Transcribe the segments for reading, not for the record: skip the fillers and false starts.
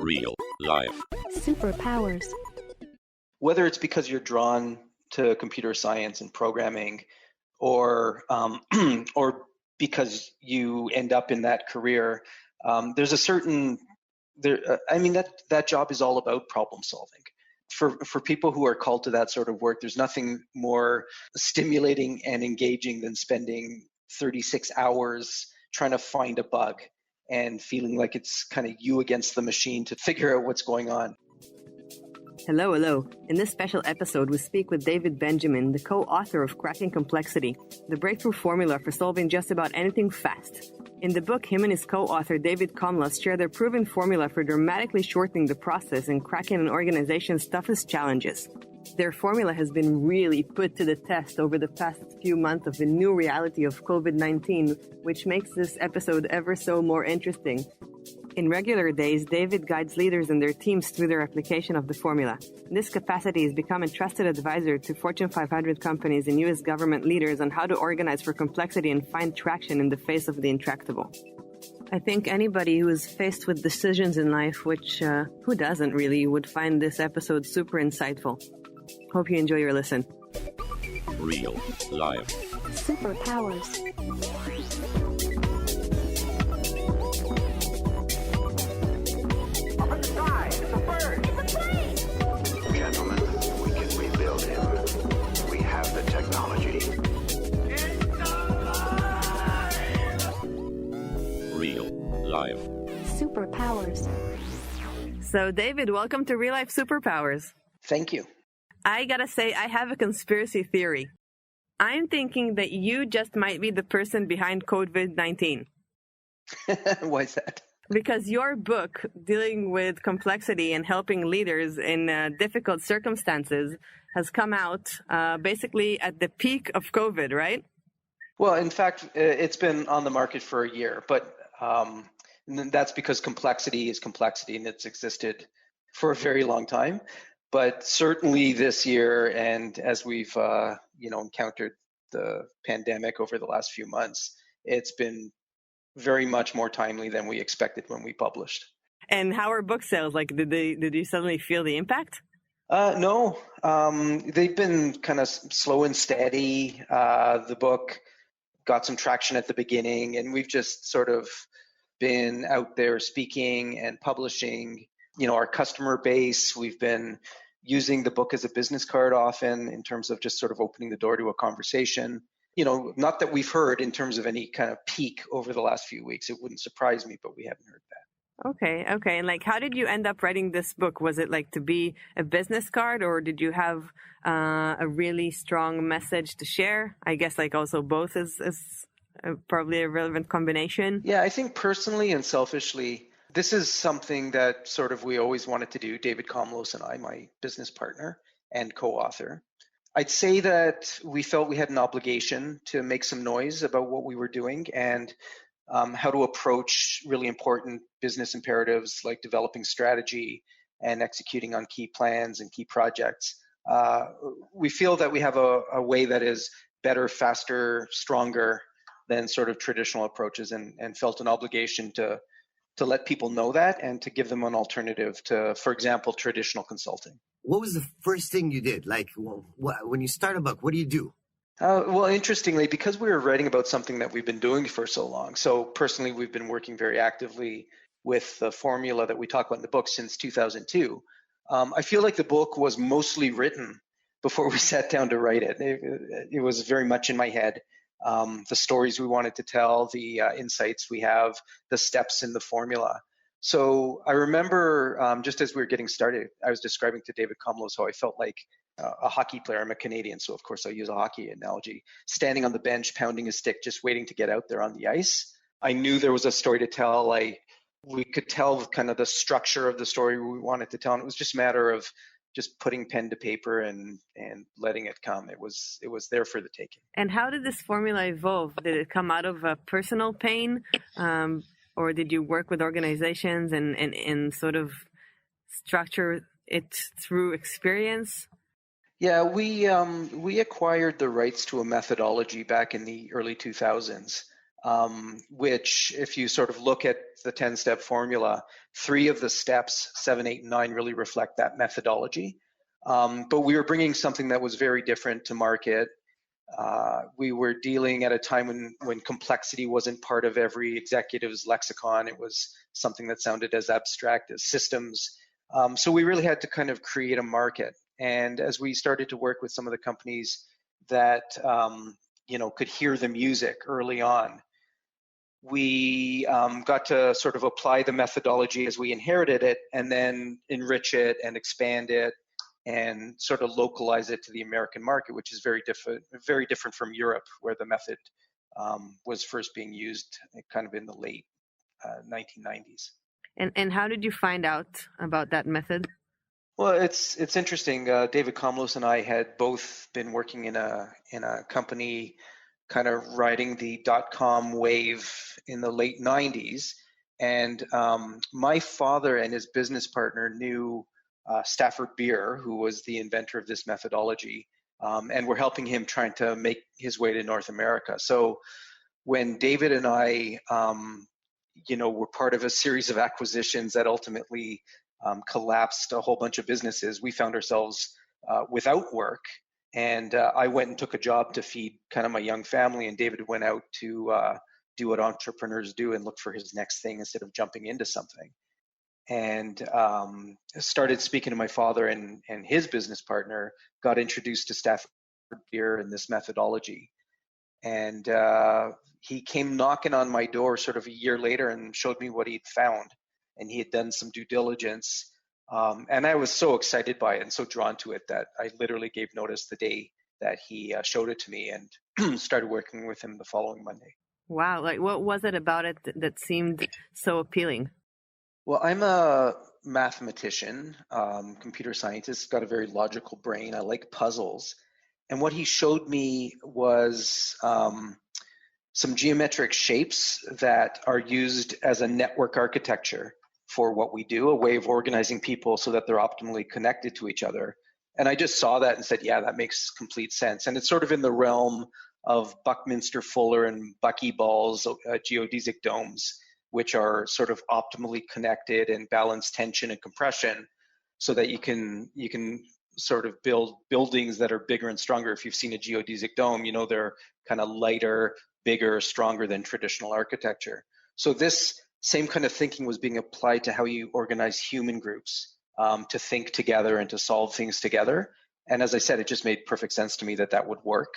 Real life. Superpowers. Whether it's because you're drawn to computer science and programming, or or because you end up in that career, there's a certain that job is all about problem solving. For people who are called to that sort of work, there's nothing more stimulating and engaging than spending 36 hours trying to find a bug and feeling like it's kind of you against the machine to figure out what's going on. Hello. In this special episode, we speak with David Benjamin, the co-author of Cracking Complexity, the breakthrough formula for solving just about anything fast. In the book, him and his co-author, David Komlos, share their proven formula for dramatically shortening the process and cracking an organization's toughest challenges. Their formula has been really put to the test over the past few months of the new reality of COVID-19, which makes this episode ever so more interesting. In regular days, David guides leaders and their teams through their application of the formula. In this capacity, he's become a trusted advisor to Fortune 500 companies and U.S. government leaders on how to organize for complexity and find traction in the face of the intractable. I think anybody who is faced with decisions in life, which who doesn't really, would find this episode super insightful. Hope you enjoy your listen. Real life. Superpowers. Gentlemen, we can rebuild him. We have the technology. Real life. Superpowers. So, David, welcome to Real Life Superpowers. Thank you. I gotta say, I have a conspiracy theory. I'm thinking that you just might be the person behind COVID-19. Why is that? Because your book, dealing with complexity and helping leaders in difficult circumstances, has come out basically at the peak of COVID, right? Well, in fact, it's been on the market for a year, but that's because complexity is complexity and it's existed for a very long time. But certainly this year, and as we've encountered the pandemic over the last few months, it's been very much more timely than we expected when we published. And how are book sales? Like, did you suddenly feel the impact? No, they've been kind of slow and steady. The book got some traction at the beginning, and we've just sort of been out there speaking and publishing. Our customer base, we've been using the book as a business card often in terms of just sort of opening the door to a conversation. Not that we've heard in terms of any kind of peak over the last few weeks. It wouldn't surprise me, but we haven't heard that. Okay. And how did you end up writing this book? Was it to be a business card, or did you have a really strong message to share? I guess also both is probably a relevant combination. Yeah, I think personally and selfishly, this is something that sort of we always wanted to do, David Komlos and I, my business partner and co-author. I'd say that we felt we had an obligation to make some noise about what we were doing and how to approach really important business imperatives like developing strategy and executing on key plans and key projects. We feel that we have a way that is better, faster, stronger than sort of traditional approaches, and felt an obligation to let people know that and to give them an alternative to, for example, traditional consulting. What was the first thing you did? When you start a book, what do you do? Well, interestingly, because we were writing about something that we've been doing for so long, so personally, we've been working very actively with the formula that we talk about in the book since 2002. I feel like the book was mostly written before we sat down to write it. It was very much in my head. The stories we wanted to tell, the insights we have, the steps in the formula. So I remember just as we were getting started, I was describing to David Komlos how I felt like a hockey player. I'm a Canadian, so of course I use a hockey analogy. Standing on the bench, pounding a stick, just waiting to get out there on the ice. I knew there was a story to tell. We could tell kind of the structure of the story we wanted to tell, and it was just a matter of just putting pen to paper and letting it come. It was there for the taking. And how did this formula evolve? Did it come out of a personal pain, or did you work with organizations and sort of structure it through experience? Yeah, we acquired the rights to a methodology back in the early 2000s which if you sort of look at the 10-step formula, 3 of the steps, 7, 8, and 9, really reflect that methodology. But we were bringing something that was very different to market. We were dealing at a time when complexity wasn't part of every executive's lexicon. It was something that sounded as abstract as systems. So we really had to kind of create a market. And as we started to work with some of the companies that could hear the music early on, we got to sort of apply the methodology as we inherited it, and then enrich it and expand it and sort of localize it to the American market, which is very different from Europe, where the method was first being used kind of in the late 1990s. And how did you find out about that method? Well, it's interesting. David Komlos and I had both been working in a company kind of riding the .com wave in the late 90s. And my father and his business partner knew Stafford Beer, who was the inventor of this methodology, and were helping him trying to make his way to North America. So when David and I, were part of a series of acquisitions that ultimately collapsed a whole bunch of businesses, we found ourselves without work. And I went and took a job to feed kind of my young family, and David went out to do what entrepreneurs do and look for his next thing instead of jumping into something. And started speaking to my father and his business partner, got introduced to Stafford Beer and this methodology. And he came knocking on my door sort of a year later and showed me what he'd found. And he had done some due diligence. And I was so excited by it and so drawn to it that I literally gave notice the day that he showed it to me, and started working with him the following Monday. Wow. Like, what was it about it that seemed so appealing? Well, I'm a mathematician, computer scientist, got a very logical brain. I like puzzles. And what he showed me was some geometric shapes that are used as a network architecture for what we do, a way of organizing people so that they're optimally connected to each other. And I just saw that and said, yeah, that makes complete sense. And it's sort of in the realm of Buckminster Fuller and buckyballs, geodesic domes, which are sort of optimally connected and balance tension and compression so that you can sort of build buildings that are bigger and stronger. If you've seen a geodesic dome, they're kind of lighter, bigger, stronger than traditional architecture. So this same kind of thinking was being applied to how you organize human groups to think together and to solve things together. And as I said, it just made perfect sense to me that would work.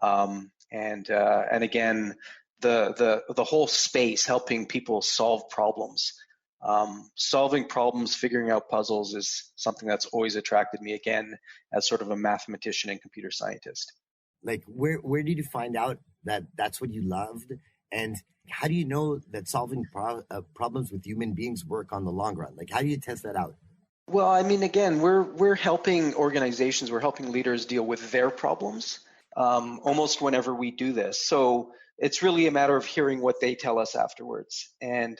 And again, the whole space, helping people solve problems, solving problems, figuring out puzzles, is something that's always attracted me, again, as sort of a mathematician and computer scientist. Like, where did you find out that that's what you loved? And how do you know that solving problems with human beings work on the long run? Like, how do you test that out? Well, I mean, again, we're helping organizations, we're helping leaders deal with their problems almost whenever we do this. So it's really a matter of hearing what they tell us afterwards. And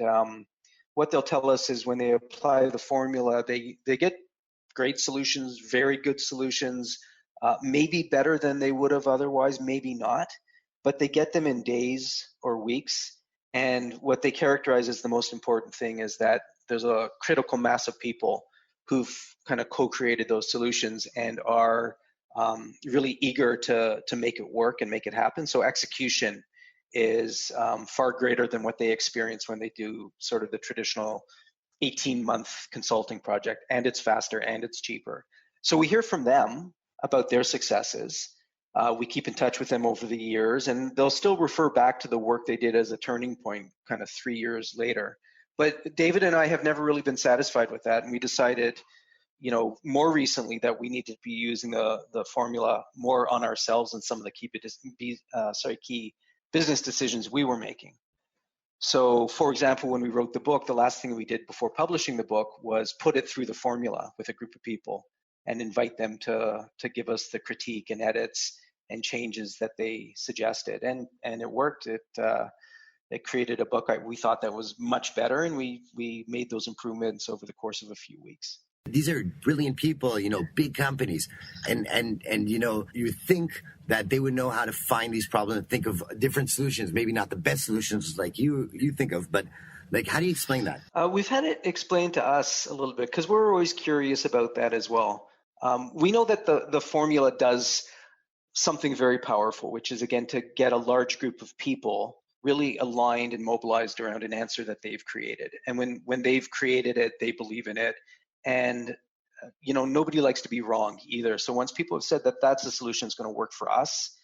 what they'll tell us is when they apply the formula, they get great solutions, very good solutions, maybe better than they would have otherwise, maybe not, but they get them in days or weeks. And what they characterize as the most important thing is that there's a critical mass of people who've kind of co-created those solutions and are really eager to make it work and make it happen. So execution is far greater than what they experience when they do sort of the traditional 18-month consulting project, and it's faster and it's cheaper. So we hear from them about their successes. We keep in touch with them over the years, and they'll still refer back to the work they did as a turning point kind of 3 years later. But David and I have never really been satisfied with that, and we decided, more recently that we need to be using the formula more on ourselves and some of the key business decisions we were making. So, for example, when we wrote the book, the last thing we did before publishing the book was put it through the formula with a group of people and invite them to give us the critique and edits and changes that they suggested. And it worked. It created a book we thought that was much better, and we made those improvements over the course of a few weeks. These are brilliant people, big companies. And you think that they would know how to find these problems and think of different solutions, maybe not the best solutions like you think of, but like, how do you explain that? We've had it explained to us a little bit because we're always curious about that as well. We know that the formula does something very powerful, which is, again, to get a large group of people really aligned and mobilized around an answer that they've created. And when they've created it, they believe in it. And nobody likes to be wrong either. So once people have said that that's the solution that's going to work for us,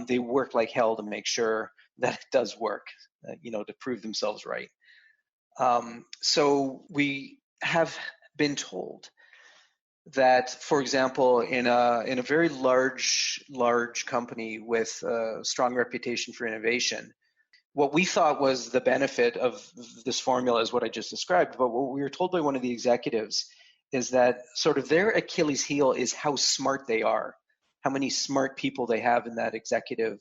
they work like hell to make sure that it does work, to prove themselves right. So we have been told that, for example, in a very large company with a strong reputation for innovation, what we thought was the benefit of this formula is what I just described. But what we were told by one of the executives is that sort of their Achilles heel is how smart they are, how many smart people they have in that executive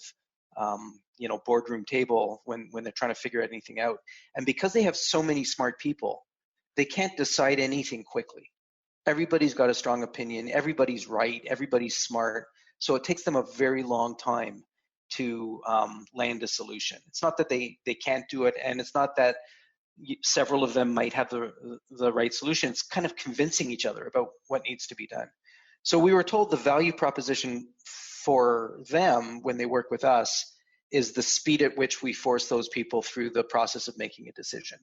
boardroom table when they're trying to figure anything out. And because they have so many smart people, they can't decide anything quickly. Everybody's got a strong opinion, everybody's right, everybody's smart. So it takes them a very long time to land a solution. It's not that they can't do it, and it's not that several of them might have the right solution. It's kind of convincing each other about what needs to be done. So we were told the value proposition for them when they work with us is the speed at which we force those people through the process of making a decision.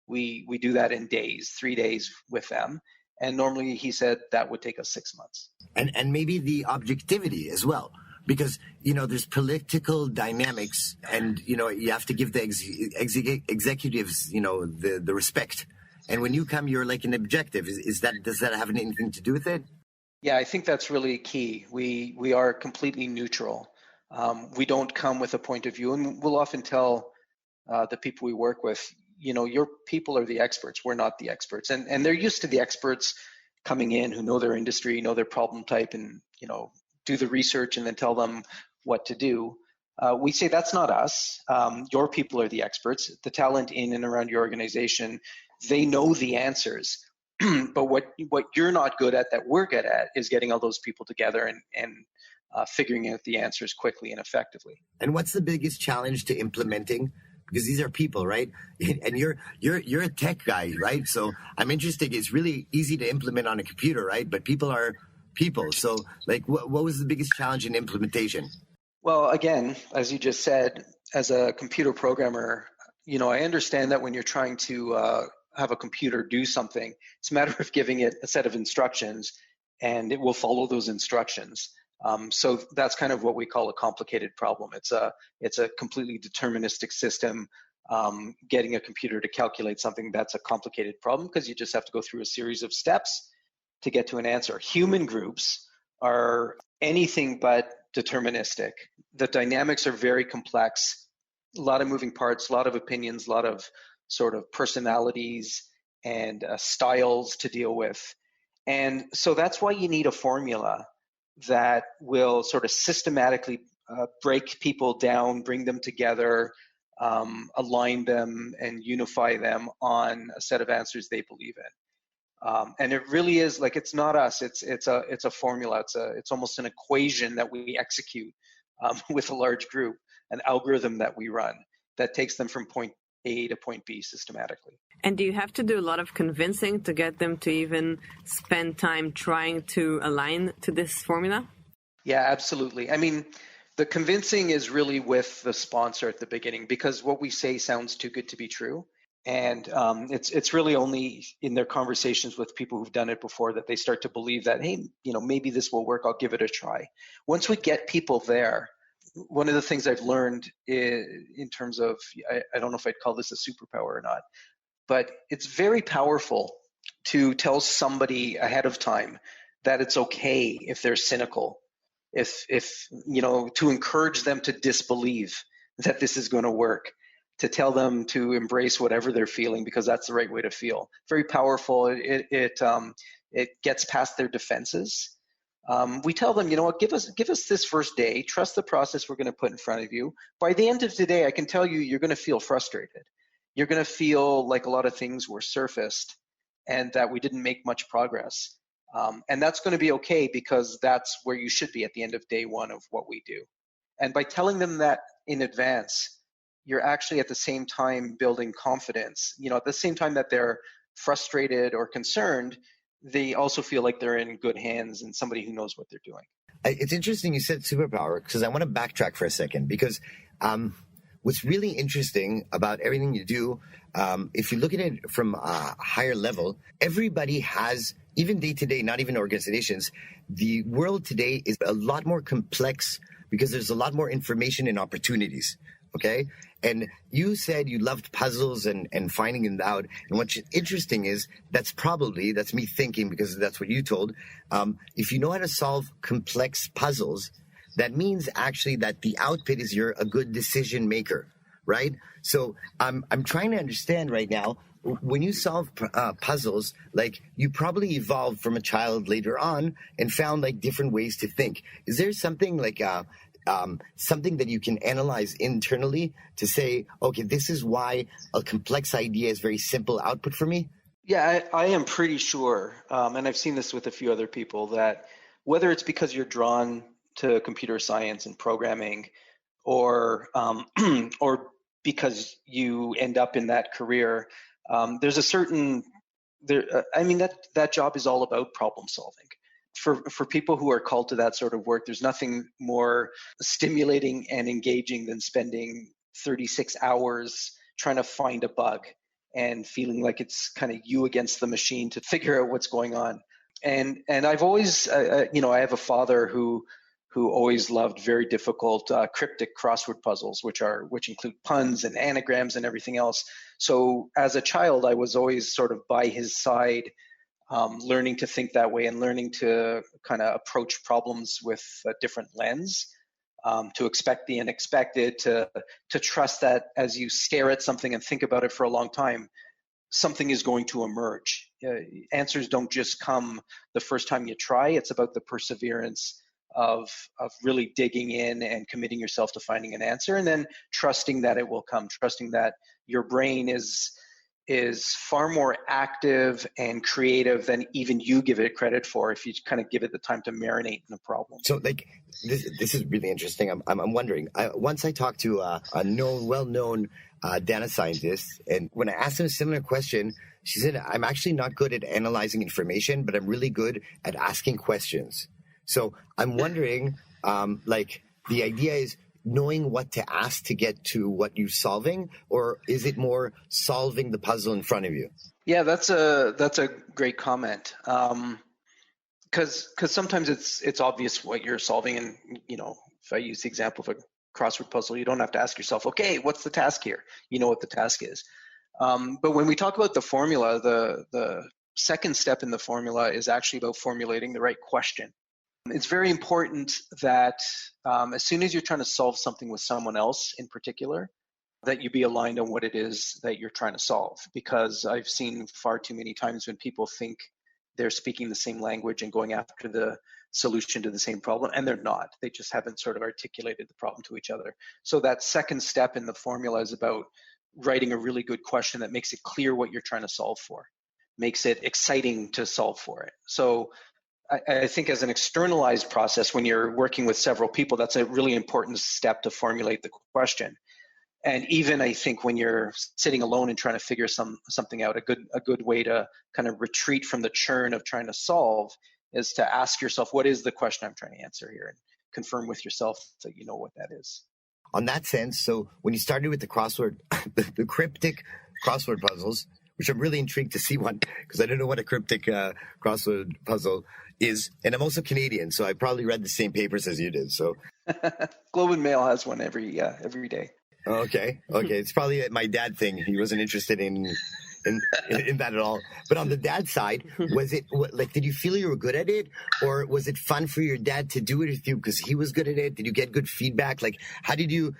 We do that in days, 3 days with them. And normally he said that would take us 6 months. And maybe the objectivity as well. Because, there's political dynamics and, you have to give the executives, the respect. And when you come, you're like an objective. Does that have anything to do with it? Yeah, I think that's really key. We are completely neutral. We don't come with a point of view, and we'll often tell the people we work with, your people are the experts. We're not the experts. And they're used to the experts coming in who know their industry, know their problem type, and, do the research and then tell them what to do. We say that's not us. Your people are the experts. The talent in and around your organization, they know the answers. But what you're not good at that we're good at is getting all those people together and figuring out the answers quickly and effectively. And what's the biggest challenge to implementing? Because these are people, right? And you're a tech guy, right? So I'm interested. It's really easy to implement on a computer, right? But people are people. So like, what was the biggest challenge in implementation? Well, again, as you just said, as a computer programmer, I understand that when you're trying to have a computer do something, it's a matter of giving it a set of instructions and it will follow those instructions. So that's kind of what we call a complicated problem. It's a completely deterministic system. Getting a computer to calculate something, that's a complicated problem because you just have to go through a series of steps to get to an answer. Human groups are anything but deterministic. The dynamics are very complex, a lot of moving parts, a lot of opinions, a lot of sort of personalities and styles to deal with. And so that's why you need a formula that will sort of systematically break people down, bring them together, align them and unify them on a set of answers they believe in. And it really is like, it's not us, it's a formula, it's almost an equation that we execute with a large group, an algorithm that we run that takes them from point A to point B systematically. And do you have to do a lot of convincing to get them to even spend time trying to align to this formula? Yeah, absolutely. I mean, the convincing is really with the sponsor at the beginning because what we say sounds too good to be true. And it's really only in their conversations with people who've done it before that they start to believe that, hey, maybe this will work. I'll give it a try. Once we get people there, one of the things I've learned in terms of, I don't know if I'd call this a superpower or not, but it's very powerful to tell somebody ahead of time that it's okay if they're cynical, if to encourage them to disbelieve that this is going to work, to tell them to embrace whatever they're feeling because that's the right way to feel. Very powerful. It gets past their defenses. We tell them, give us this first day, trust the process we're going to put in front of you. By the end of today, I can tell you, you're going to feel frustrated. You're going to feel like a lot of things were surfaced and that we didn't make much progress. And that's going to be okay, because that's where you should be at the end of day one of what we do. And by telling them that in advance, you're actually at the same time building confidence. At the same time that they're frustrated or concerned, they also feel like they're in good hands and somebody who knows what they're doing. It's interesting you said superpower, because I want to backtrack for a second, because what's really interesting about everything you do, if you look at it from a higher level, everybody has, even day to day, not even organizations, the world today is a lot more complex because there's a lot more information and opportunities. Okay. And you said you loved puzzles and finding them out. And what's interesting is that's me thinking, because that's what you told. If you know how to solve complex puzzles, that means actually that the output is you're a good decision maker, right? So I'm trying to understand right now, when you solve puzzles, like you probably evolved from a child later on and found like different ways to think. Is there something like something that you can analyze internally to say, okay, this is why a complex idea is very simple output for me? Yeah, I am pretty sure, and I've seen this with a few other people, that whether it's because you're drawn to computer science and programming, or or because you end up in that career, there's a certain that job is all about problem solving. For people who are called to that sort of work, there's nothing more stimulating and engaging than spending 36 hours trying to find a bug and feeling like it's kind of you against the machine to figure out what's going on. And I've always, I have a father who always loved very difficult cryptic crossword puzzles, which include puns and anagrams and everything else. So as a child, I was always sort of by his side, learning to think that way and learning to kind of approach problems with a different lens, to expect the unexpected, to trust that as you stare at something and think about it for a long time, something is going to emerge. Answers don't just come the first time you try. It's about the perseverance of really digging in and committing yourself to finding an answer, and then trusting that it will come, trusting that your brain is far more active and creative than even you give it credit for, if you kind of give it the time to marinate in a problem. So like this is really interesting. I'm wondering, once I talked to a well-known data scientist, and when I asked him a similar question, she said, I'm actually not good at analyzing information, but I'm really good at asking questions. So I'm wondering, like the idea is knowing what to ask to get to what you're solving, or is it more solving the puzzle in front of you? Yeah, that's a great comment. Because sometimes it's obvious what you're solving, and if I use the example of a crossword puzzle, you don't have to ask yourself, okay, what's the task here? You know what the task is. But when we talk about the formula, the second step in the formula is actually about formulating the right question. It's very important that as soon as you're trying to solve something with someone else in particular, that you be aligned on what it is that you're trying to solve. Because I've seen far too many times when people think they're speaking the same language and going after the solution to the same problem, and they're not. They just haven't sort of articulated the problem to each other. So that second step in the formula is about writing a really good question that makes it clear what you're trying to solve for, makes it exciting to solve for it. So I think as an externalized process, when you're working with several people, that's a really important step to formulate the question. And even I think when you're sitting alone and trying to figure something out, a good way to kind of retreat from the churn of trying to solve is to ask yourself, what is the question I'm trying to answer here, and confirm with yourself that you know what that is. On that sense, so when you started with the crossword, the cryptic crossword puzzles, which I'm really intrigued to see one, because I don't know what a cryptic crossword puzzle is. And I'm also Canadian, so I probably read the same papers as you did. So Globe and Mail has one every day. Okay. It's probably my dad thing. He wasn't interested in that at all. But on the dad side, was it like, did you feel you were good at it, or was it fun for your dad to do it with you because he was good at it? Did you get good feedback? Like, how did you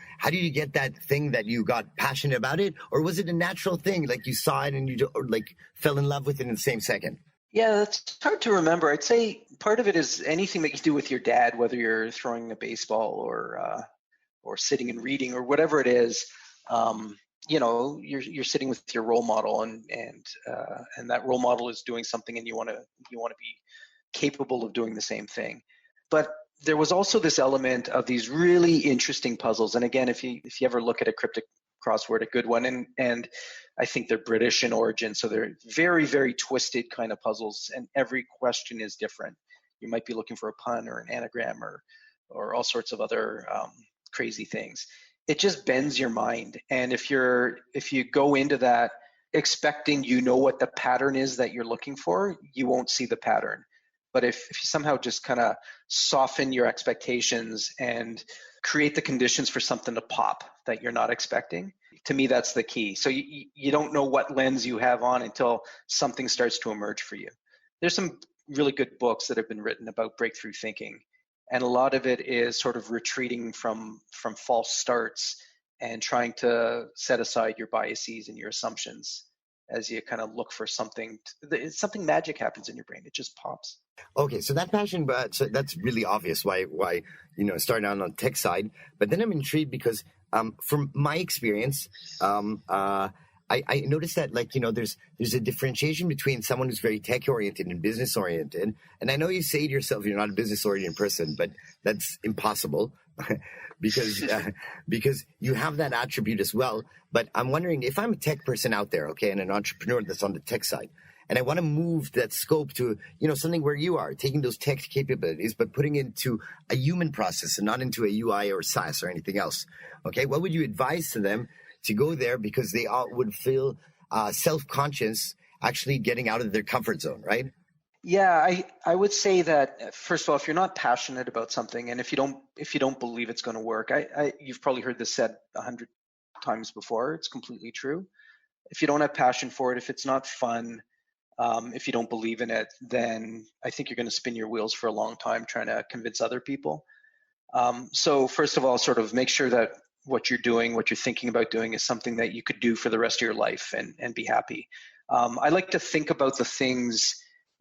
get that thing that you got passionate about it, or was it a natural thing? Like you saw it and you like fell in love with it in the same second? Yeah, it's hard to remember. I'd say part of it is anything that you do with your dad, whether you're throwing a baseball or sitting and reading or whatever it is. you're sitting with your role model, and that role model is doing something, and you want to be capable of doing the same thing. But there was also this element of these really interesting puzzles. And again, if you ever look at a cryptic crossword, a good one, and I think they're British in origin, so they're very, very twisted kind of puzzles, and every question is different. You might be looking for a pun or an anagram or all sorts of other crazy things. It just bends your mind. And if you go into that expecting what the pattern is that you're looking for, you won't see the pattern. But if you somehow just kind of soften your expectations and create the conditions for something to pop that you're not expecting, to me, that's the key. So you don't know what lens you have on until something starts to emerge for you. There's some really good books that have been written about breakthrough thinking. And a lot of it is sort of retreating from false starts and trying to set aside your biases and your assumptions as you kind of look for something magic happens in your brain. It just pops. Okay, so that passion, but so that's really obvious why starting out on the tech side. But then I'm intrigued because from my experience, I noticed that there's a differentiation between someone who's very tech oriented and business oriented. And I know you say to yourself you're not a business oriented person, but that's impossible because you have that attribute as well. But I'm wondering if I'm a tech person out there, okay, and an entrepreneur that's on the tech side, and I want to move that scope to something where you are taking those tech capabilities but putting it into a human process and not into a UI or SaaS or anything else. Okay, what would you advise to them to go there, because they all would feel self-conscious actually getting out of their comfort zone, right? Yeah, I would say that, first of all, if you're not passionate about something, and if you don't believe it's going to work, you've probably heard this said 100 times before. It's completely true. If you don't have passion for it, if it's not fun, if you don't believe in it, then I think you're going to spin your wheels for a long time trying to convince other people. So first of all, sort of make sure that what you're doing, what you're thinking about doing, is something that you could do for the rest of your life and be happy. I like to think about the things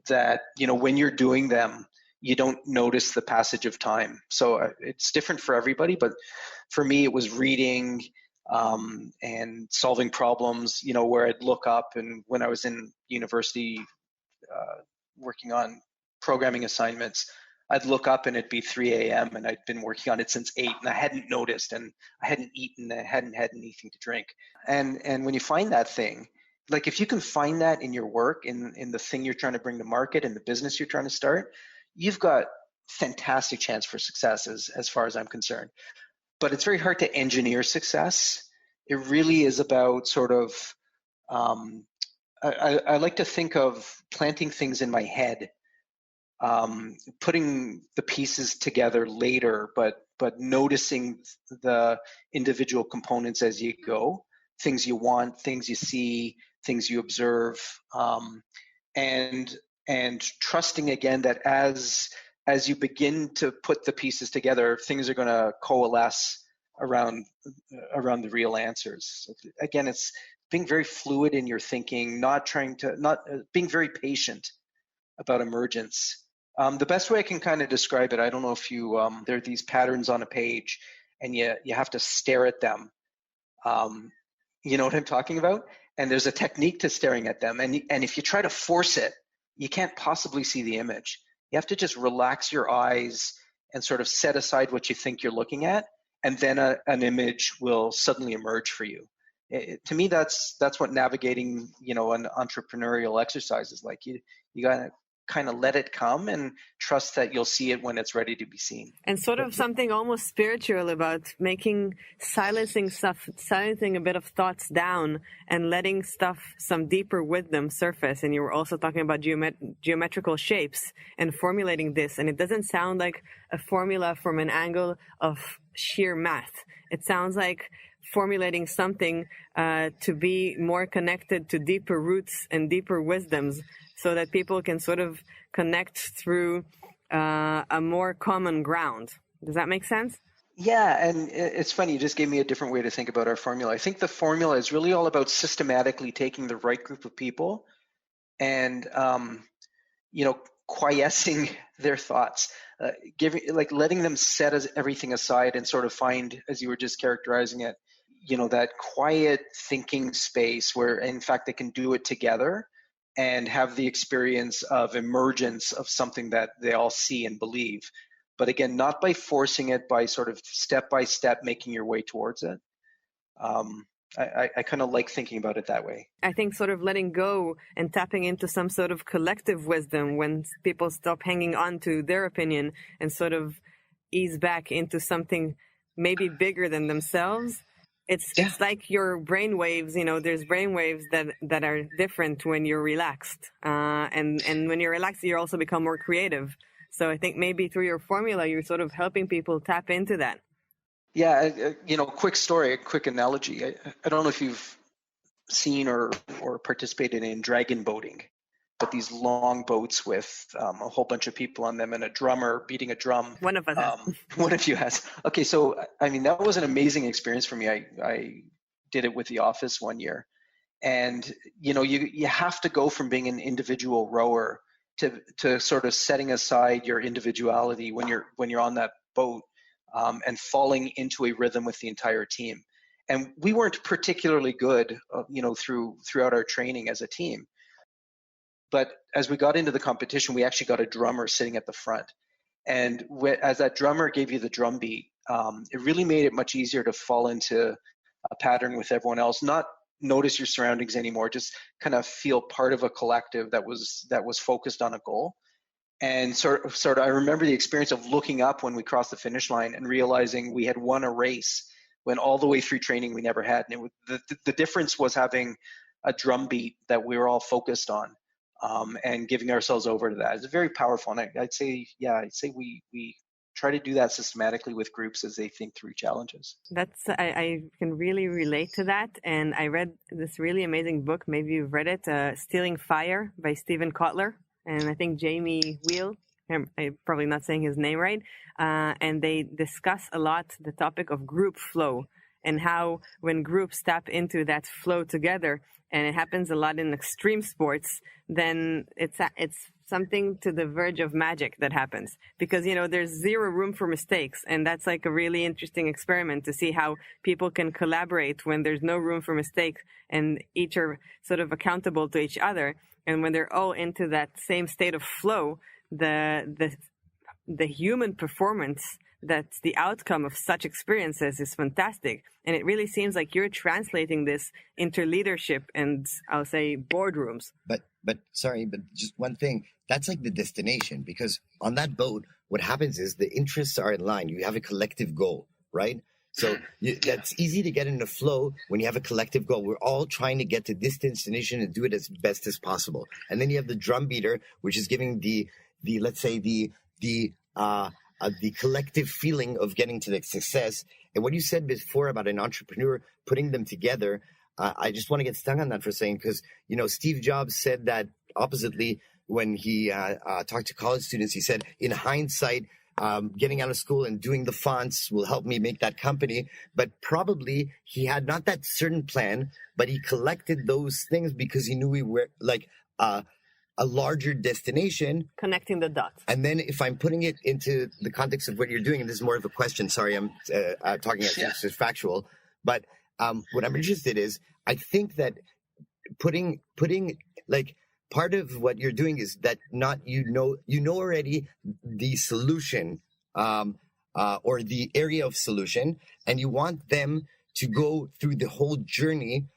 that, when you're doing them, you don't notice the passage of time. So it's different for everybody, but for me, it was reading and solving problems, where I'd look up, and when I was in university working on programming assignments, I'd look up and it'd be 3 a.m. and I'd been working on it since 8, and I hadn't noticed, and I hadn't eaten, I hadn't had anything to drink. And when you find that thing, like if you can find that in your work, in the thing you're trying to bring to market, in the business you're trying to start, you've got fantastic chance for success as far as I'm concerned. But it's very hard to engineer success. It really is about sort of, I like to think of planting things in my head, putting the pieces together later, but noticing the individual components as you go, things you want, things you see, things you observe, and trusting again that as you begin to put the pieces together, things are going to coalesce around the real answers. Again, it's being very fluid in your thinking, not being very patient about emergence. The best way I can kind of describe it, I don't know if there are these patterns on a page, and you have to stare at them. You know what I'm talking about? And there's a technique to staring at them. And if you try to force it, you can't possibly see the image. You have to just relax your eyes and sort of set aside what you think you're looking at, and then an image will suddenly emerge for you. To me, that's what navigating, an entrepreneurial exercise is like. You gotta kind of let it come and trust that you'll see it when it's ready to be seen. And sort of something almost spiritual about silencing a bit of thoughts down and letting some deeper wisdom surface. And you were also talking about geometrical shapes and formulating this. And it doesn't sound like a formula from an angle of sheer math. It sounds like formulating something to be more connected to deeper roots and deeper wisdoms, so that people can sort of connect through a more common ground. Does that make sense? Yeah, and it's funny, you just gave me a different way to think about our formula. I think the formula is really all about systematically taking the right group of people and, quiescing their thoughts, letting them set everything aside and sort of find, as you were just characterizing it, that quiet thinking space where, in fact, they can do it together and have the experience of emergence of something that they all see and believe. But again, not by forcing it, by sort of step by step making your way towards it. I kind of like thinking about it that way. I think sort of letting go and tapping into some sort of collective wisdom when people stop hanging on to their opinion and sort of ease back into something maybe bigger than themselves. It's like your brain waves, there's brain waves that are different when you're relaxed. And when you're relaxed, you also become more creative. So I think maybe through your formula, you're sort of helping people tap into that. Yeah, quick story, a quick analogy. I don't know if you've seen or participated in dragon boating, but these long boats with a whole bunch of people on them and a drummer beating a drum. One of us has. One of you has. Okay, so I mean, that was an amazing experience for me. I did it with the office one year, and you have to go from being an individual rower to sort of setting aside your individuality when you're on that boat, and falling into a rhythm with the entire team. And we weren't particularly good, throughout our training as a team. But as we got into the competition, we actually got a drummer sitting at the front. And as that drummer gave you the drum beat, it really made it much easier to fall into a pattern with everyone else, not notice your surroundings anymore, just kind of feel part of a collective that was focused on a goal. And sort of, I remember the experience of looking up when we crossed the finish line and realizing we had won a race when all the way through training we never had. And the difference was having a drum beat that we were all focused on, and giving ourselves over to that. It's very powerful. And I'd say we try to do that systematically with groups as they think through challenges. I can really relate to that. And I read this really amazing book. Maybe you've read it, Stealing Fire by Stephen Kotler. And I think Jamie Wheel, I'm probably not saying his name right, and they discuss a lot the topic of group flow and how when groups tap into that flow together, and it happens a lot in extreme sports, then it's something to the verge of magic that happens, because there's zero room for mistakes, and that's like a really interesting experiment to see how people can collaborate when there's no room for mistakes and each are sort of accountable to each other. And when they're all into that same state of flow, the human performance that's the outcome of such experiences is fantastic. And it really seems like you're translating this into leadership and I'll say boardrooms. But just one thing, that's like the destination, because on that boat, what happens is the interests are in line. You have a collective goal, right? So that's easy to get in the flow when you have a collective goal. We're all trying to get to this destination and do it as best as possible. And then you have the drum beater, which is giving the let's say the collective feeling of getting to the success. And what you said before about an entrepreneur putting them together, I just want to get stung on that for saying, because Steve Jobs said that oppositely when he talked to college students. He said, in hindsight, getting out of school and doing the fonts will help me make that company. But probably he had not that certain plan, but he collected those things because he knew we were like a larger destination. Connecting the dots. And then if I'm putting it into the context of what you're doing, and this is more of a question, sorry, I'm talking as factual, but what I'm interested is, I think that putting like, part of what you're doing is that you know already the solution or the area of solution, and you want them to go through the whole journey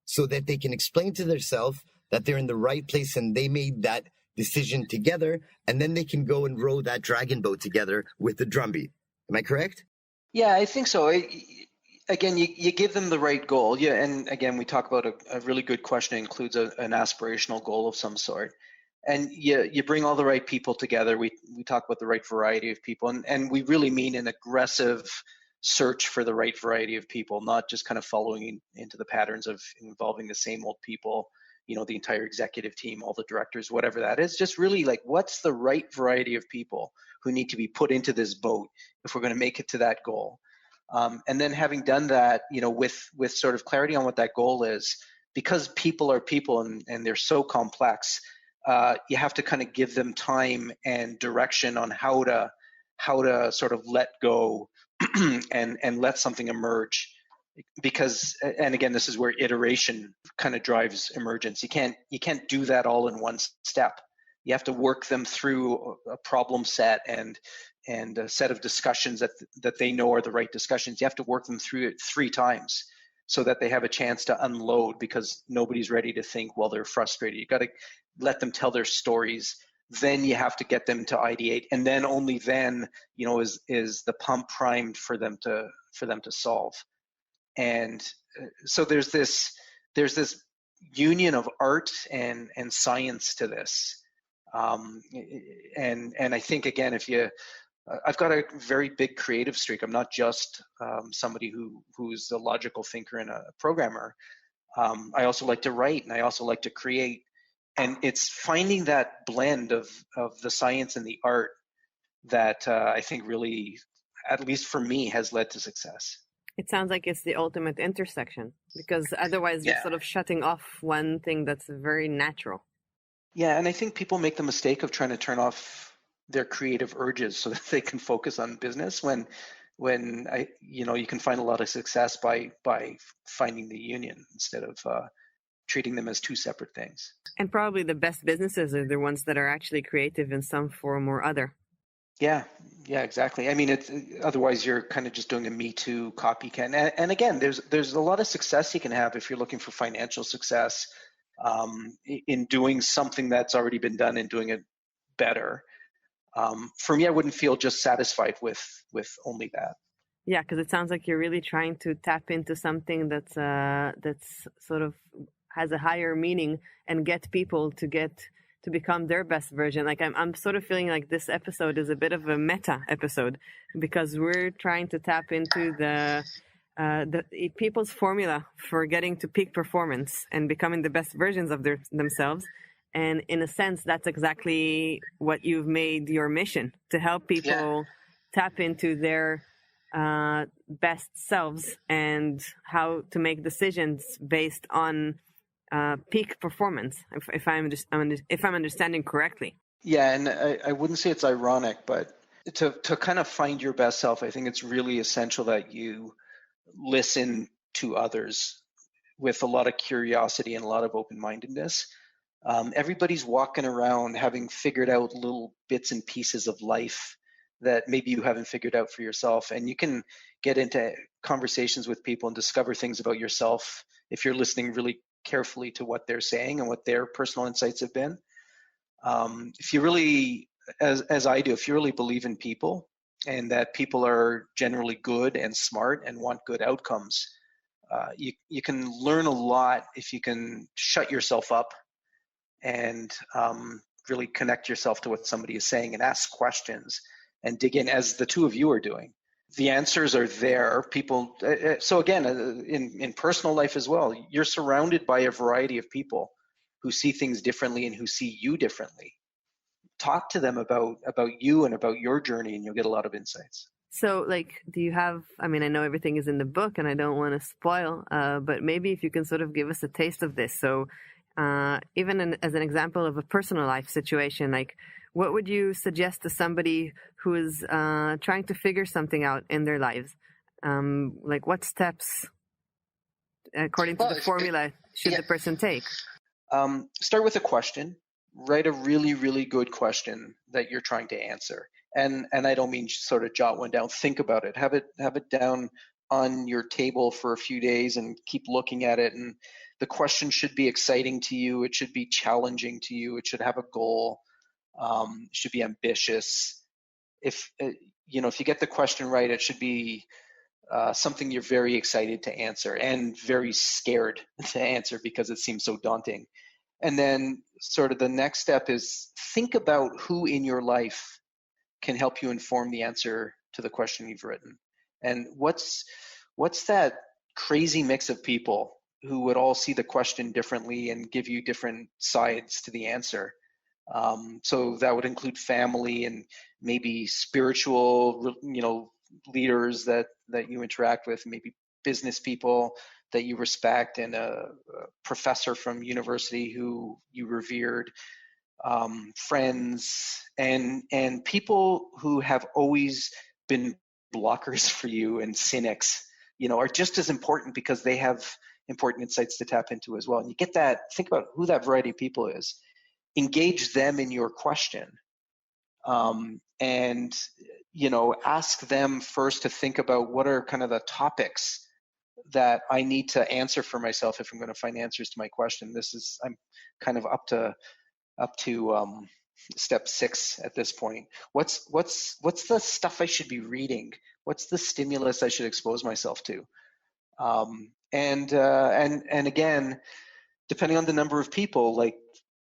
so that they can explain to themselves that they're in the right place and they made that decision together, and then they can go and row that dragon boat together with the drumbeat. Am I correct? Yeah, I think so. Again, you give them the right goal. Yeah, and again, we talk about a really good question includes an aspirational goal of some sort. And you bring all the right people together. We talk about the right variety of people, and we really mean an aggressive search for the right variety of people, not just kind of following into the patterns of involving the same old people, the entire executive team, all the directors, whatever that is. Just really like, what's the right variety of people who need to be put into this boat if we're going to make it to that goal? And then having done that, with sort of clarity on what that goal is, because people are people and they're so complex, you have to kind of give them time and direction on how to sort of let go and let something emerge because, and again, this is where iteration kind of drives emergence. You can't do that all in one step. You have to work them through a problem set and a set of discussions that they know are the right discussions. You have to work them through it 3 times so that they have a chance to unload, because nobody's ready to think while they're frustrated. You got to let them tell their stories. Then you have to get them to ideate, and then only then, is the pump primed for them to solve. And so there's this union of art and science to this. And I think, again, I've got a very big creative streak. I'm not just somebody who's a logical thinker and a programmer. I also like to write, and I also like to create. And it's finding that blend of the science and the art that I think really, at least for me, has led to success. It sounds like it's the ultimate intersection, because otherwise you're sort of shutting off one thing that's very natural. Yeah, and I think people make the mistake of trying to turn off their creative urges so that they can focus on business, when you can find a lot of success by finding the union instead of treating them as 2 separate things. And probably the best businesses are the ones that are actually creative in some form or other. Yeah, exactly. I mean, otherwise you're kind of just doing a Me Too copycat. And again, there's a lot of success you can have if you're looking for financial success in doing something that's already been done and doing it better. For me, I wouldn't feel just satisfied with only that. Yeah, because it sounds like you're really trying to tap into something that's sort of has a higher meaning and get people to become their best version. Like I'm sort of feeling like this episode is a bit of a meta episode, because we're trying to tap into the people's formula for getting to peak performance and becoming the best versions of themselves. And in a sense, that's exactly what you've made your mission, to help people tap into their best selves and how to make decisions based on peak performance, if I'm understanding correctly. Yeah, and I wouldn't say it's ironic, but to kind of find your best self, I think it's really essential that you listen to others with a lot of curiosity and a lot of open-mindedness. Everybody's walking around having figured out little bits and pieces of life that maybe you haven't figured out for yourself, and you can get into conversations with people and discover things about yourself if you're listening really carefully to what they're saying and what their personal insights have been. If you really, as I do, if you really believe in people and that people are generally good and smart and want good outcomes, you can learn a lot if you can shut yourself up and really connect yourself to what somebody is saying and ask questions and dig in, as the 2 of you are doing. The answers are there. People. So again, in personal life as well, you're surrounded by a variety of people who see things differently and who see you differently. Talk to them about you and about your journey, and you'll get a lot of insights. So, do you have, I know everything is in the book and I don't want to spoil, but maybe if you can sort of give us a taste of this. So even as an example of a personal life situation, what would you suggest to somebody who is trying to figure something out in their lives? What steps, according to the formula, should the person take? Start with a question. Write a really, really good question that you're trying to answer. And I don't mean sort of jot one down. Think about it. Have it down on your table for a few days and keep looking at it. And the question should be exciting to you. It should be challenging to you. It should have a goal. It should be ambitious. If you get the question right, it should be something you're very excited to answer and very scared to answer because it seems so daunting. And then sort of the next step is think about who in your life can help you inform the answer to the question you've written. And what's that crazy mix of people who would all see the question differently and give you different sides to the answer. So that would include family and maybe spiritual, leaders that you interact with, maybe business people that you respect, and a professor from university who you revered, friends, and people who have always been blockers for you and cynics are just as important because they have important insights to tap into as well. And you get that, think about who that variety of people is, engage them in your question. And ask them first to think about what are kind of the topics that I need to answer for myself if I'm going to find answers to my question. I'm kind of up to step 6 at this point. What's the stuff I should be reading? What's the stimulus I should expose myself to? And again, depending on the number of people, like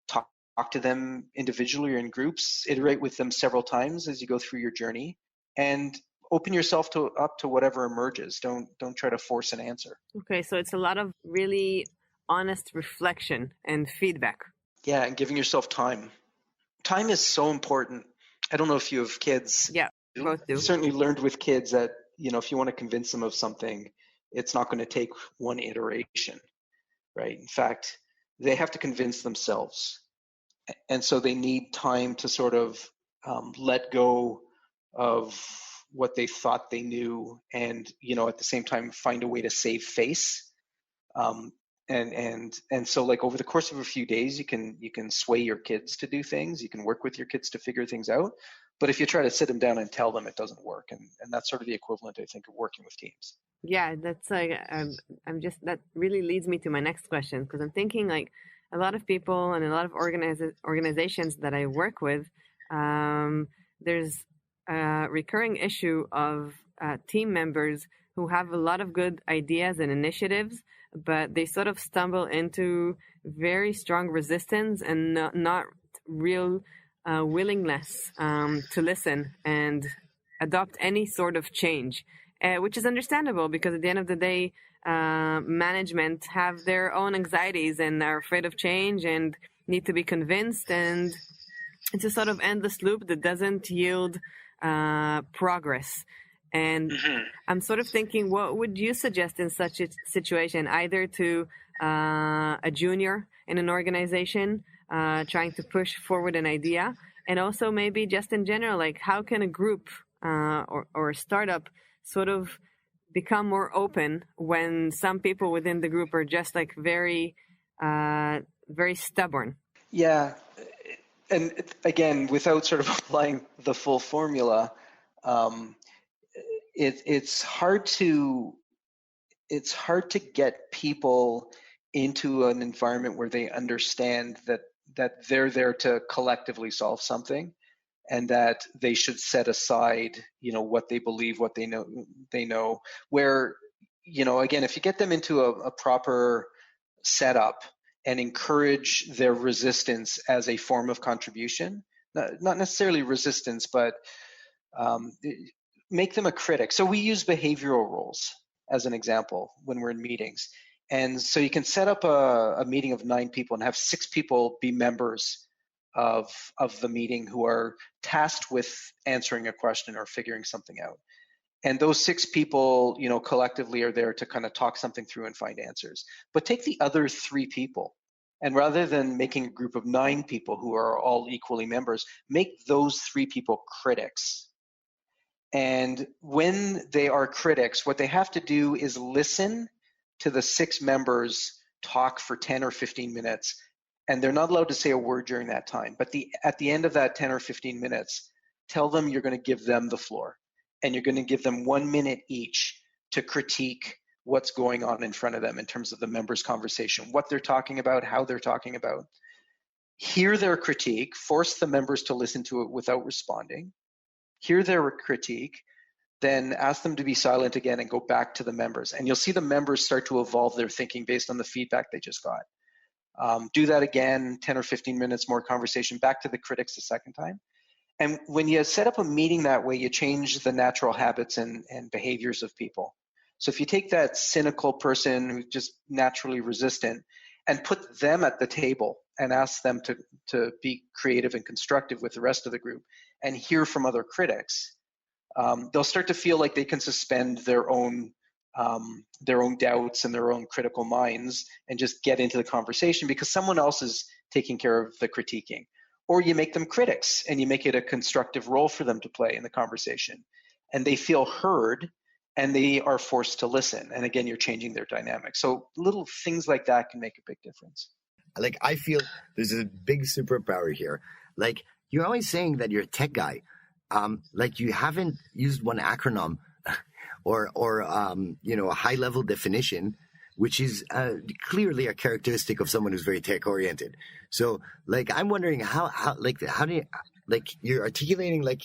talk to them individually or in groups, iterate with them several times as you go through your journey, and open yourself up to whatever emerges. Don't try to force an answer. Okay, so it's a lot of really honest reflection and feedback. Yeah, and giving yourself time. Time is so important. I don't know if you have kids. Yeah, both do. I've certainly learned with kids that, if you want to convince them of something, it's not going to take one iteration, right? In fact, they have to convince themselves. And so they need time to sort of let go of what they thought they knew, and at the same time find a way to save face. And so, like, over the course of a few days, you can sway your kids to do things. You can work with your kids to figure things out. But if you try to sit them down and tell them, it doesn't work. And that's sort of the equivalent, I think, of working with teams. Yeah, that's like that really leads me to my next question, because I'm thinking, like, a lot of people and a lot of organizations that I work with, there's a recurring issue of team members who have a lot of good ideas and initiatives, but they sort of stumble into very strong resistance and not real willingness to listen and adopt any sort of change, which is understandable, because at the end of the day, management have their own anxieties and are afraid of change and need to be convinced, and it's a sort of endless loop that doesn't yield progress. And I'm sort of thinking, what would you suggest in such a situation, either to a junior in an organization trying to push forward an idea, and also maybe just in general, like, how can a group or a startup sort of become more open when some people within the group are just like very stubborn? Yeah. And again, without sort of applying the full formula, it's hard to get people into an environment where they understand that they're there to collectively solve something, and that they should set aside, what they believe, what they know. Where, again, if you get them into a proper setup and encourage their resistance as a form of contribution, not necessarily resistance, but make them a critic. So we use behavioral roles as an example when we're in meetings. And so you can set up a meeting of 9 people and have 6 people be members of the meeting who are tasked with answering a question or figuring something out. And those 6 people, collectively are there to kind of talk something through and find answers. But take the other 3 people, and rather than making a group of 9 people who are all equally members, make those 3 people critics. And when they are critics, what they have to do is listen to the 6 members talk for 10 or 15 minutes. And they're not allowed to say a word during that time. But at the end of that 10 or 15 minutes, tell them you're going to give them the floor. And you're going to give them 1 minute each to critique what's going on in front of them in terms of the members' conversation, what they're talking about, how they're talking about. Hear their critique, force the members to listen to it without responding. Hear their critique, then ask them to be silent again and go back to the members. And you'll see the members start to evolve their thinking based on the feedback they just got. Do that again, 10 or 15 minutes more conversation, back to the critics the second time. And when you set up a meeting that way, you change the natural habits and behaviors of people. So if you take that cynical person who's just naturally resistant and put them at the table and ask them to be creative and constructive with the rest of the group and hear from other critics, they'll start to feel like they can suspend their own doubts and their own critical minds and just get into the conversation because someone else is taking care of the critiquing. Or you make them critics and you make it a constructive role for them to play in the conversation. And they feel heard and they are forced to listen. And again, you're changing their dynamic. So little things like that can make a big difference. Like, I feel there's a big superpower here. Like, you're always saying that you're a tech guy. Like, you haven't used one acronym or a high level definition, which is clearly a characteristic of someone who's very tech oriented. So, like, I'm wondering how do you, like, you're articulating like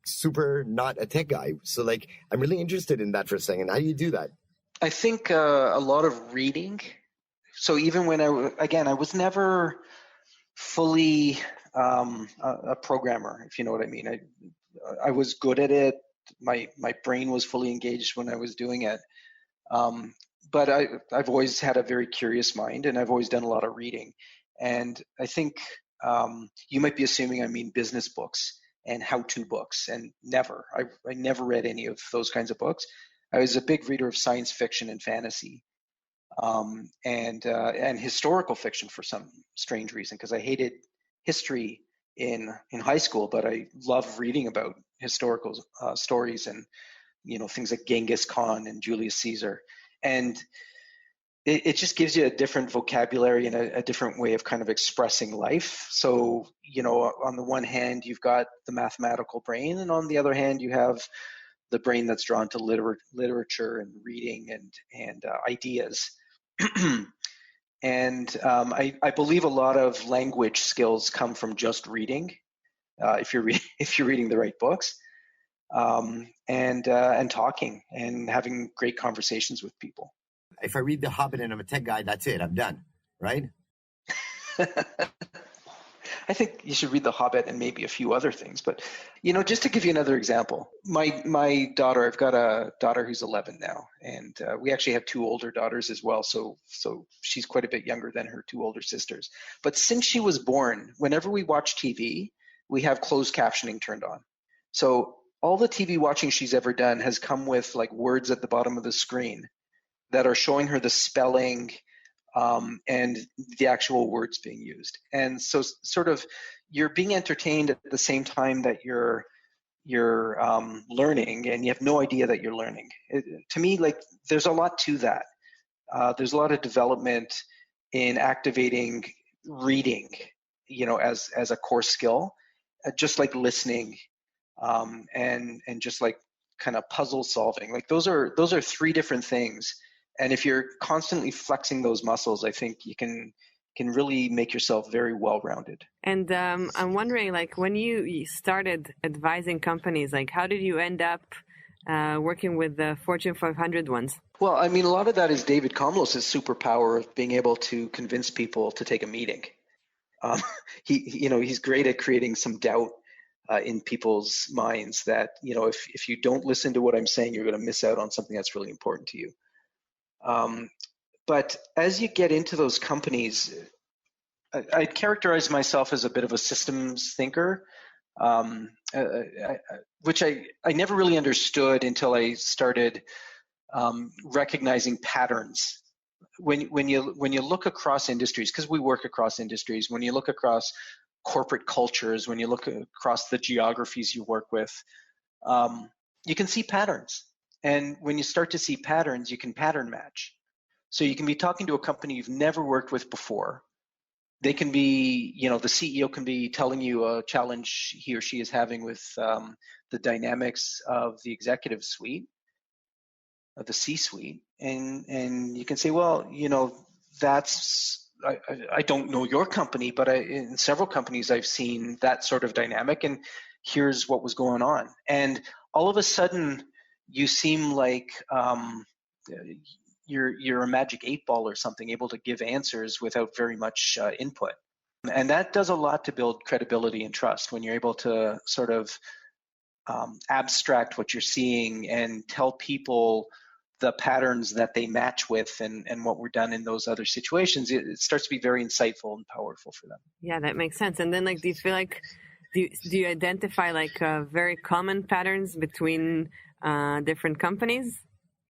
super not a tech guy. So, like, I'm really interested in that for a second. How do you do that? I think a lot of reading. So even when I was never fully a programmer, if you know what I mean. I was good at it. My brain was fully engaged when I was doing it. But I've always had a very curious mind, and I've always done a lot of reading. And I think you might be assuming I mean business books and how-to books, and never. I never read any of those kinds of books. I was a big reader of science fiction and fantasy, and historical fiction for some strange reason, because I hated history in high school, but I love reading about historical stories and things like Genghis Khan and Julius Caesar. And it just gives you a different vocabulary and a different way of kind of expressing life. So, on the one hand, you've got the mathematical brain, and on the other hand, you have the brain that's drawn to literature and reading and ideas. And I believe a lot of language skills come from just reading, if you're reading the right books, and talking and having great conversations with people. If I read The Hobbit and I'm a tech guy, that's it. I'm done, right? I think you should read The Hobbit and maybe a few other things. But, just to give you another example, my daughter, I've got a daughter who's 11 now, and we actually have two older daughters as well. So she's quite a bit younger than her two older sisters. But since she was born, whenever we watch TV, we have closed captioning turned on. So all the TV watching she's ever done has come with like words at the bottom of the screen that are showing her the spelling and the actual words being used. And so sort of you're being entertained at the same time that you're learning, and you have no idea that you're learning. To me, like, there's a lot to that. There's a lot of development in activating reading, as a core skill, just like listening, and just like kind of puzzle solving. Like those are three different things. And if you're constantly flexing those muscles, I think you can really make yourself very well-rounded. And I'm wondering, like, when you started advising companies, like, how did you end up working with the Fortune 500 ones? Well, I mean, a lot of that is David Komlos' superpower of being able to convince people to take a meeting. He's great at creating some doubt in people's minds that, if you don't listen to what I'm saying, you're going to miss out on something that's really important to you. But as you get into those companies, I'd characterize myself as a bit of a systems thinker, which I never really understood until I started recognizing patterns. When you look across industries, because we work across industries, when you look across corporate cultures, when you look across the geographies you work with, you can see patterns. And when you start to see patterns, you can pattern match. So you can be talking to a company you've never worked with before. They can be, the CEO can be telling you a challenge he or she is having with the dynamics of the executive suite, of the C-suite. And you can say, well, I don't know your company, but in several companies I've seen that sort of dynamic, and here's what was going on. And all of a sudden, you seem like you're a magic 8-ball or something, able to give answers without very much input. And that does a lot to build credibility and trust when you're able to sort of abstract what you're seeing and tell people the patterns that they match with and what were done in those other situations. It starts to be very insightful and powerful for them. Yeah, that makes sense. And then, like, do you feel like, do you identify like very common patterns between different companies?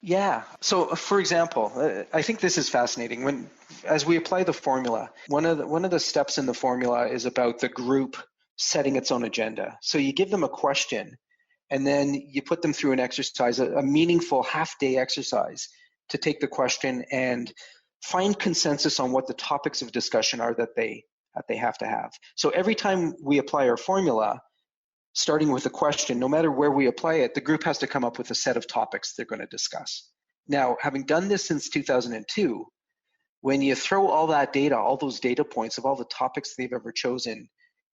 Yeah. So, for example, I think this is fascinating. As we apply the formula, one of the steps in the formula is about the group setting its own agenda. So you give them a question, And then you put them through an exercise, a meaningful half-day exercise to take the question and find consensus on what the topics of discussion are that they have to have. So every time we apply our formula, starting with a question, no matter where we apply it, the group has to come up with a set of topics they're going to discuss. Now, having done this since 2002, when you throw all that data, all those data points of all the topics they've ever chosen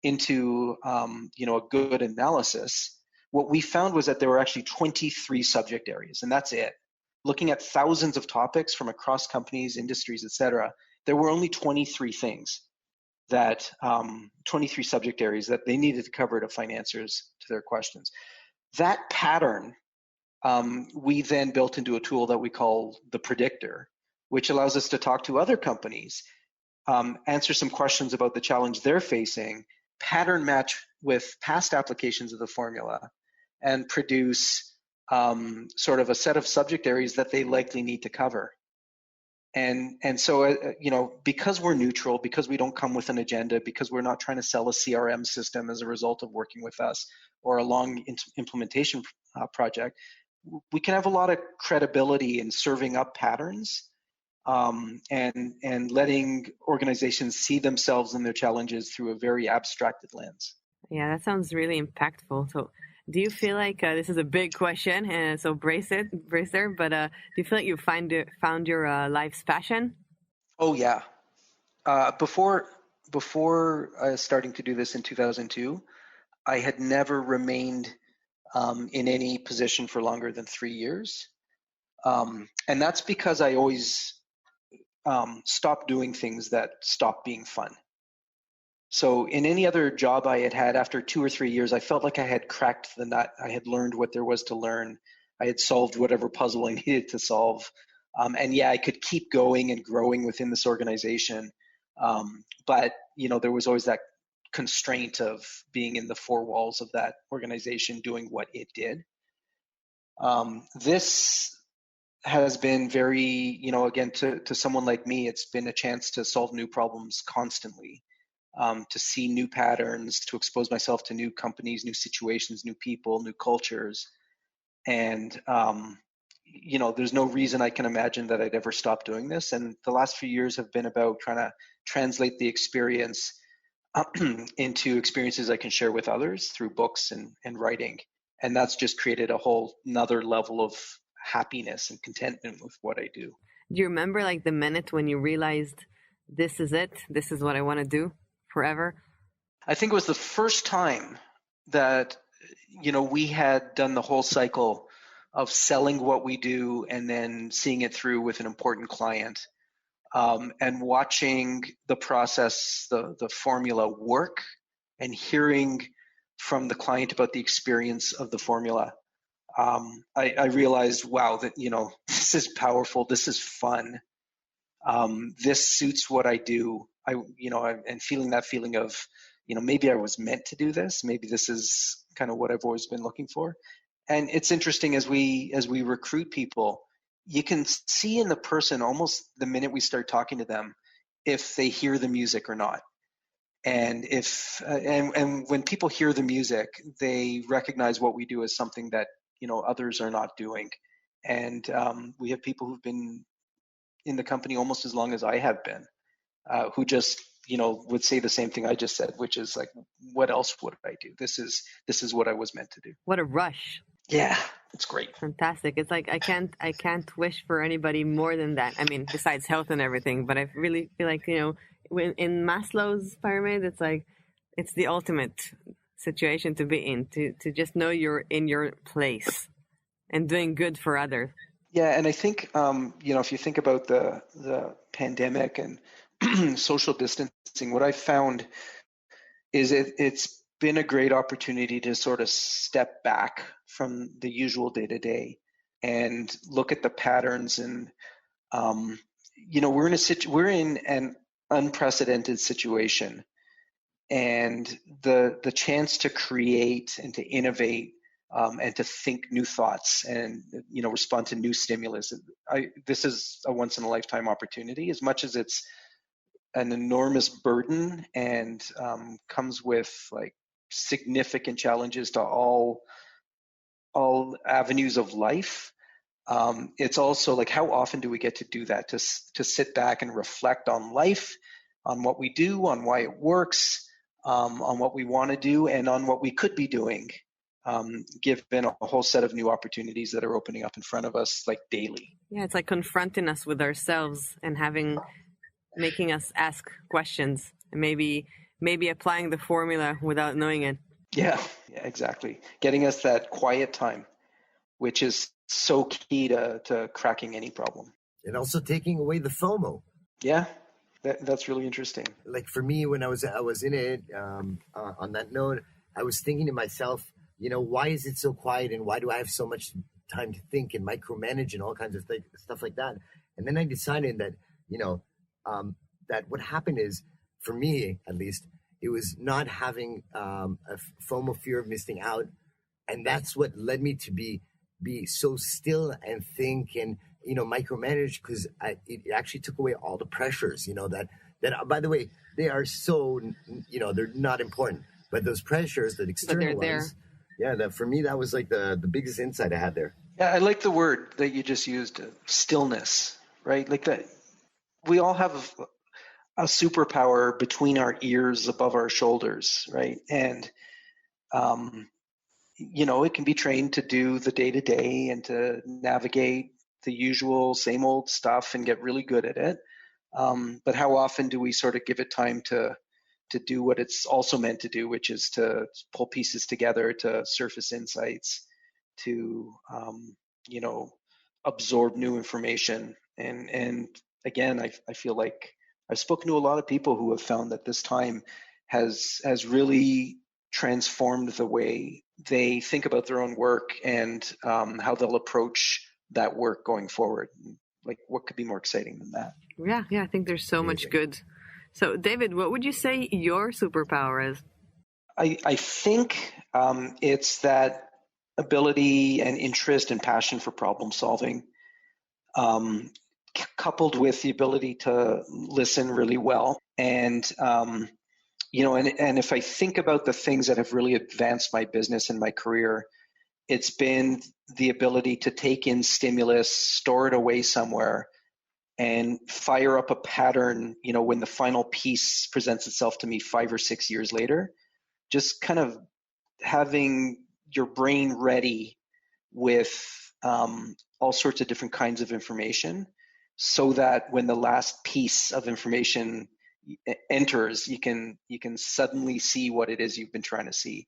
into a good analysis, what we found was that there were actually 23 subject areas, and that's it. Looking at thousands of topics from across companies, industries, etc., there were only 23 things that 23 subject areas that they needed to cover to find answers to their questions. That pattern we then built into a tool that we call the predictor, which allows us to talk to other companies, answer some questions about the challenge they're facing, pattern match with past applications of the formula, and produce sort of a set of subject areas that they likely need to cover. And so, because we're neutral, because we don't come with an agenda, because we're not trying to sell a CRM system as a result of working with us or a long implementation project, we can have a lot of credibility in serving up patterns and letting organizations see themselves and their challenges through a very abstracted lens. Yeah, that sounds really impactful. So do you feel like this is a big question, and so brace there, but do you feel like you found your life's passion? Oh, yeah. Before starting to do this in 2002, I had never remained in any position for longer than 3 years. And that's because I always stopped doing things that stopped being fun. So in any other job I had had, after 2 or 3 years, I felt like I had cracked the nut. I had learned what there was to learn. I had solved whatever puzzle I needed to solve. And yeah, I could keep going and growing within this organization. But, there was always that constraint of being in the four walls of that organization doing what it did. This has been very, again, to someone like me, it's been a chance to solve new problems constantly. To see new patterns, to expose myself to new companies, new situations, new people, new cultures. And, there's no reason I can imagine that I'd ever stop doing this. And the last few years have been about trying to translate the experience into experiences I can share with others through books and writing. And that's just created a whole another level of happiness and contentment with what I do. Do you remember like the minute when you realized this is it? This is what I want to do forever? I think it was the first time that, we had done the whole cycle of selling what we do and then seeing it through with an important client, and watching the process, the formula work, and hearing from the client about the experience of the formula. I realized, wow, that, this is powerful. This is fun. This suits what I do. And feeling that feeling of, maybe I was meant to do this. Maybe this is kind of what I've always been looking for. And it's interesting as we recruit people, you can see in the person almost the minute we start talking to them if they hear the music or not. And if and when people hear the music, they recognize what we do as something that others are not doing. And we have people who've been in the company almost as long as I have been, who just would say the same thing I just said, which is like, what else would I do? This is what I was meant to do. What a rush. Yeah, it's great. Fantastic. It's like I can't wish for anybody more than that. I mean, besides health and everything, but I really feel like, when in Maslow's pyramid, it's like it's the ultimate situation to be in, to just know you're in your place and doing good for others. Yeah, and I think if you think about the pandemic and social distancing, what I found is it's been a great opportunity to sort of step back from the usual day-to-day and look at the patterns. And we're in an unprecedented situation, and the chance to create and to innovate and to think new thoughts and respond to new stimulus. This is a once in a lifetime opportunity, as much as it's an enormous burden and comes with like significant challenges to all all avenues of life. It's also like, how often do we get to do that, to sit back and reflect on life, on what we do, on why it works, on what we want to do, and on what we could be doing, given a whole set of new opportunities that are opening up in front of us, like daily. Yeah, it's like confronting us with ourselves and making us ask questions, and maybe applying the formula without knowing it. Yeah, exactly. Getting us that quiet time, which is so key to cracking any problem. And also taking away the FOMO. Yeah, that's really interesting. Like for me, when I was in it, on that note, I was thinking to myself, why is it so quiet, and why do I have so much time to think and micromanage and all kinds of stuff like that? And then I decided that, that what happened is, for me at least, it was not having a FOMO, fear of missing out, and that's what led me to be so still and think and micromanage, because it actually took away all the pressures, that by the way, they are so they're not important, but those pressures, that external ones, that for me, that was like the biggest insight I had there. Yeah, I like the word that you just used, stillness, right? Like that, we all have a superpower between our ears, above our shoulders, right? And it can be trained to do the day-to-day and to navigate the usual same old stuff and get really good at it. But how often do we sort of give it time to do what it's also meant to do, which is to pull pieces together, to surface insights, to absorb new information. And again, I feel like I've spoken to a lot of people who have found that this time has really transformed the way they think about their own work and how they'll approach that work going forward. Like, what could be more exciting than that? Yeah, I think there's so much good. So, David, what would you say your superpower is? I think it's that ability and interest and passion for problem solving, coupled with the ability to listen really well. And and if I think about the things that have really advanced my business and my career, it's been the ability to take in stimulus, store it away somewhere, and fire up a pattern, when the final piece presents itself to me 5 or 6 years later. Just kind of having your brain ready with all sorts of different kinds of information, so that when the last piece of information enters, you can suddenly see what it is you've been trying to see.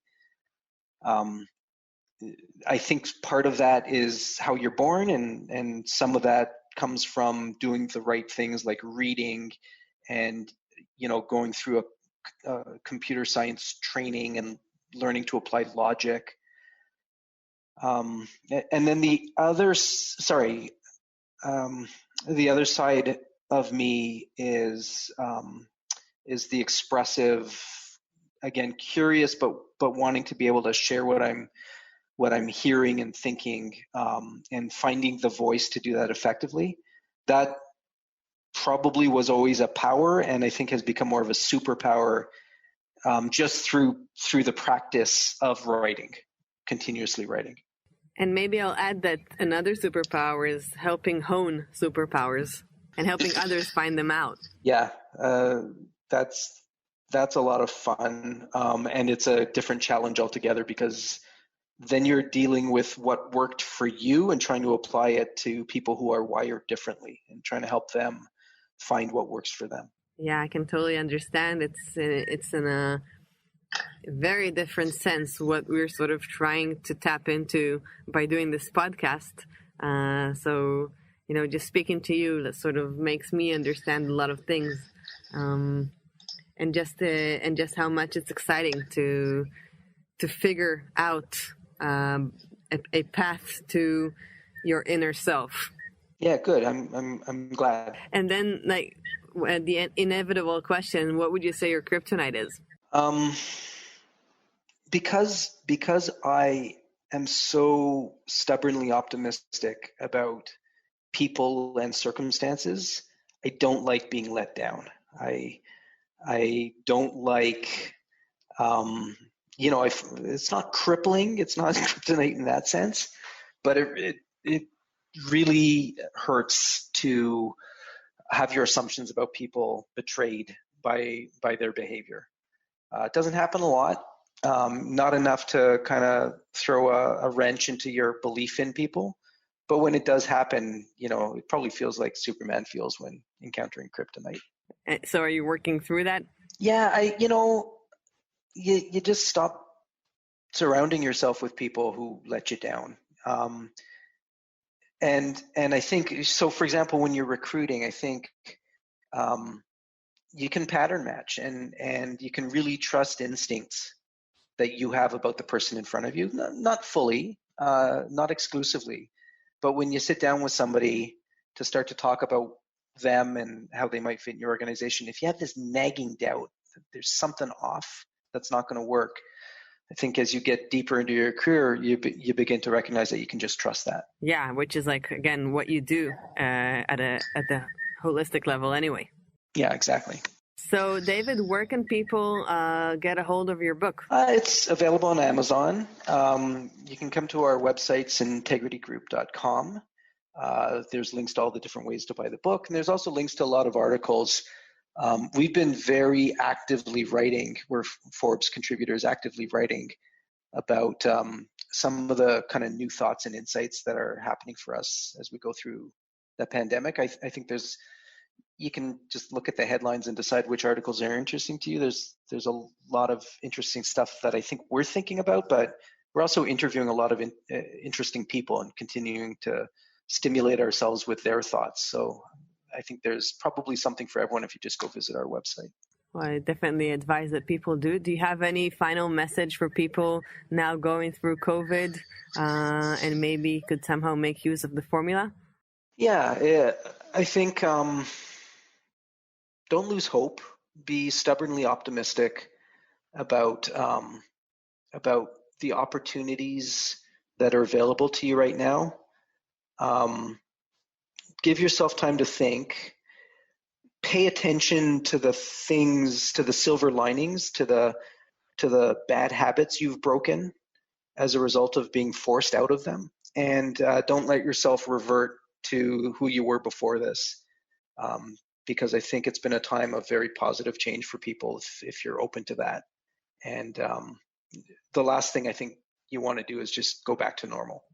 I think part of that is how you're born, and some of that comes from doing the right things, like reading and going through a computer science training and learning to apply logic. And then the other side of me is the expressive, again, curious, but wanting to be able to share what I'm hearing and thinking, and finding the voice to do that effectively. That probably was always a power, and I think has become more of a superpower, just through the practice of writing, continuously writing. And maybe I'll add that another superpower is helping hone superpowers and helping others find them out. Yeah, that's a lot of fun, and it's a different challenge altogether, because then you're dealing with what worked for you and trying to apply it to people who are wired differently and trying to help them find what works for them. Yeah, I can totally understand. It's in a very different sense what we're sort of trying to tap into by doing this podcast. So, just speaking to you, that sort of makes me understand a lot of things, and just how much it's exciting to figure out a path to your inner self. Yeah, good. I'm glad. And then, like, the inevitable question: what would you say your kryptonite is? Because I am so stubbornly optimistic about people and circumstances, I don't like being let down. I don't like it's not crippling. It's not kryptonite in that sense, but it really hurts to have your assumptions about people betrayed by their behavior. It doesn't happen a lot, not enough to kind of throw a wrench into your belief in people. But when it does happen, it probably feels like Superman feels when encountering kryptonite. So are you working through that? Yeah, you just stop surrounding yourself with people who let you down. And I think, so for example, when you're recruiting, I think you can pattern match and you can really trust instincts that you have about the person in front of you. Not fully, not exclusively, but when you sit down with somebody to start to talk about them and how they might fit in your organization, if you have this nagging doubt that there's something off that's not going to work, I think as you get deeper into your career, you begin to recognize that you can just trust that. Yeah, which is like, again, what you do at the holistic level anyway. Yeah, exactly. So, David, where can people get a hold of your book? It's available on Amazon. You can come to our website, syntegritygroup.com. There's links to all the different ways to buy the book, and there's also links to a lot of articles. We've been very actively writing, we're Forbes contributors, actively writing about some of the kind of new thoughts and insights that are happening for us as we go through the pandemic. I think you can just look at the headlines and decide which articles are interesting to you. There's a lot of interesting stuff that I think we're thinking about, but we're also interviewing a lot of interesting people and continuing to stimulate ourselves with their thoughts. So I think there's probably something for everyone if you just go visit our website. Well, I definitely advise that people do. Do you have any final message for people now going through COVID and maybe could somehow make use of the formula? Yeah, I think don't lose hope. Be stubbornly optimistic about the opportunities that are available to you right now. Give yourself time to think. Pay attention to the things, to the silver linings, to the bad habits you've broken as a result of being forced out of them. And don't let yourself revert to who you were before this. Because I think it's been a time of very positive change for people if you're open to that. And the last thing I think you want to do is just go back to normal.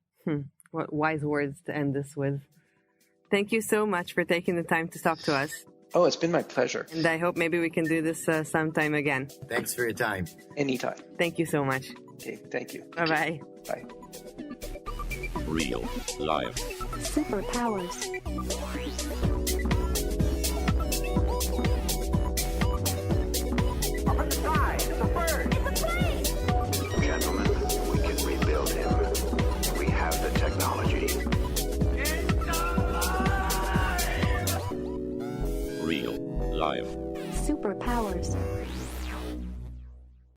What wise words to end this with. Thank you so much for taking the time to talk to us. Oh, it's been my pleasure. And I hope maybe we can do this sometime again. Thanks for your time. Anytime. Thank you so much. Okay, thank you. Bye-bye. Bye. Real life. Superpowers.